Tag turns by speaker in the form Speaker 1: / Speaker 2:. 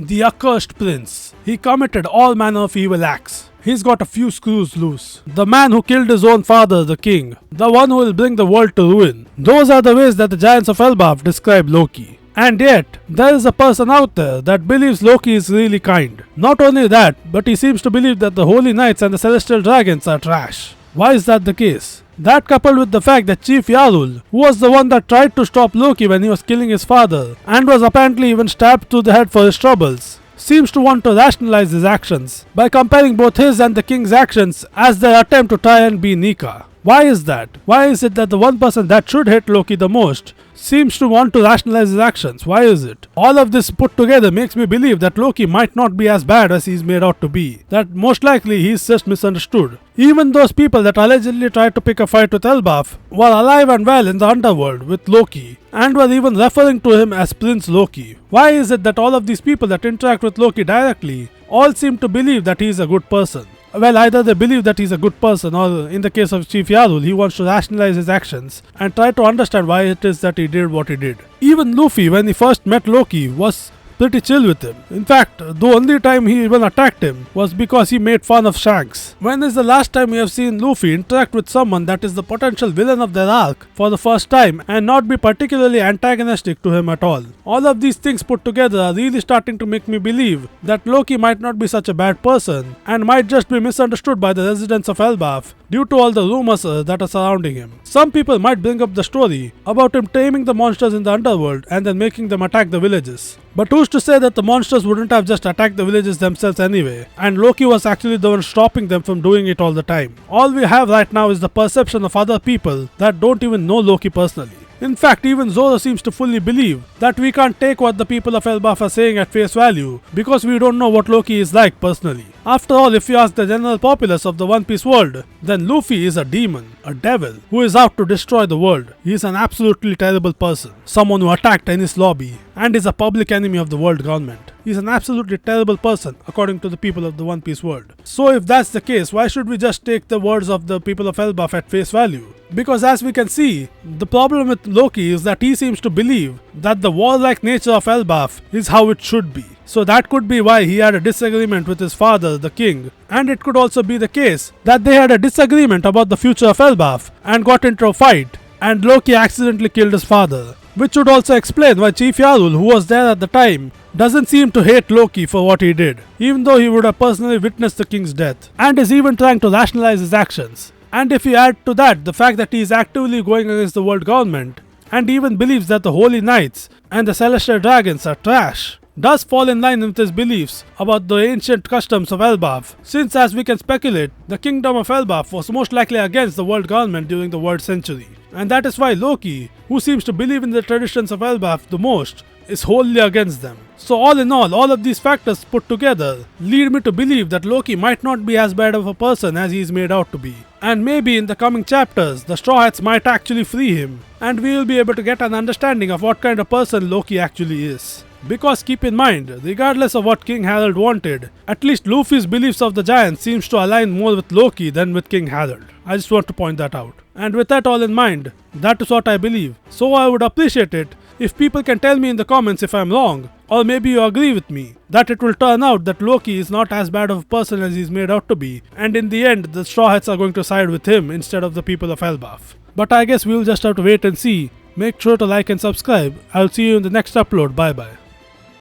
Speaker 1: The accursed prince. He committed all manner of evil acts. He's got a few screws loose. The man who killed his own father, the king. The one who will bring the world to ruin. Those are the ways that the giants of Elbaf describe Loki. And yet, there is a person out there that believes Loki is really kind. Not only that, but he seems to believe that the holy knights and the celestial dragons are trash. Why is that the case? That coupled with the fact that Chief Yarul, who was the one that tried to stop Loki when he was killing his father, and was apparently even stabbed through the head for his troubles, seems to want to rationalize his actions by comparing both his and the king's actions as their attempt to try and be Nika. Why is that? Why is it that the one person that should hate Loki the most seems to want to rationalize his actions? Why is it? All of this put together makes me believe that Loki might not be as bad as he's made out to be. That most likely he's just misunderstood. Even those people that allegedly tried to pick a fight with Elbaf were alive and well in the underworld with Loki and were even referring to him as Prince Loki. Why is it that all of these people that interact with Loki directly all seem to believe that he's a good person? Well, either they believe that he's a good person, or in the case of Chief Yarul, he wants to rationalize his actions and try to understand why it is that he did what he did. Even Luffy, when he first met Loki, was pretty chill with him. In fact, the only time he even attacked him was because he made fun of Shanks. When is the last time we have seen Luffy interact with someone that is the potential villain of their arc for the first time and not be particularly antagonistic to him at all? All of these things put together are really starting to make me believe that Loki might not be such a bad person and might just be misunderstood by the residents of Elbaf due to all the rumors that are surrounding him. Some people might bring up the story about him taming the monsters in the underworld and then making them attack the villages. But who's to say that the monsters wouldn't have just attacked the villages themselves anyway, and Loki was actually the one stopping them from doing it all the time? All we have right now is the perception of other people that don't even know Loki personally. In fact, even Zoro seems to fully believe that we can't take what the people of Elbaf are saying at face value because we don't know what Loki is like personally. After all, if you ask the general populace of the One Piece world, then Luffy is a demon, a devil, who is out to destroy the world. He is an absolutely terrible person, someone who attacked Ennis Lobby, and is a public enemy of the world government. He is an absolutely terrible person, according to the people of the One Piece world. So if that's the case, why should we just take the words of the people of Elbaf at face value? Because as we can see, the problem with Loki is that he seems to believe that the warlike nature of Elbaf is how it should be. So that could be why he had a disagreement with his father, the king. And it could also be the case that they had a disagreement about the future of Elbaf and got into a fight, and Loki accidentally killed his father. Which would also explain why Chief Yarul, who was there at the time, doesn't seem to hate Loki for what he did, even though he would have personally witnessed the king's death, and is even trying to rationalize his actions. And if you add to that the fact that he is actively going against the world government, and even believes that the Holy Knights and the Celestial Dragons are trash, does fall in line with his beliefs about the ancient customs of Elbaf, since as we can speculate, the kingdom of Elbaf was most likely against the world government during the world century. And that is why Loki, who seems to believe in the traditions of Elbaf the most, is wholly against them. So all in all of these factors put together lead me to believe that Loki might not be as bad of a person as he is made out to be. And maybe in the coming chapters, the Straw Hats might actually free him, and we will be able to get an understanding of what kind of person Loki actually is. Because keep in mind, regardless of what King Harold wanted, at least Luffy's beliefs of the giants seems to align more with Loki than with King Harold. I just want to point that out. And with that all in mind, that is what I believe. So I would appreciate it if people can tell me in the comments if I'm wrong, or maybe you agree with me, that it will turn out that Loki is not as bad of a person as he's made out to be, and in the end the Straw Hats are going to side with him instead of the people of Elbaf. But I guess we'll just have to wait and see. Make sure to like and subscribe. I'll see you in the next upload. Bye bye.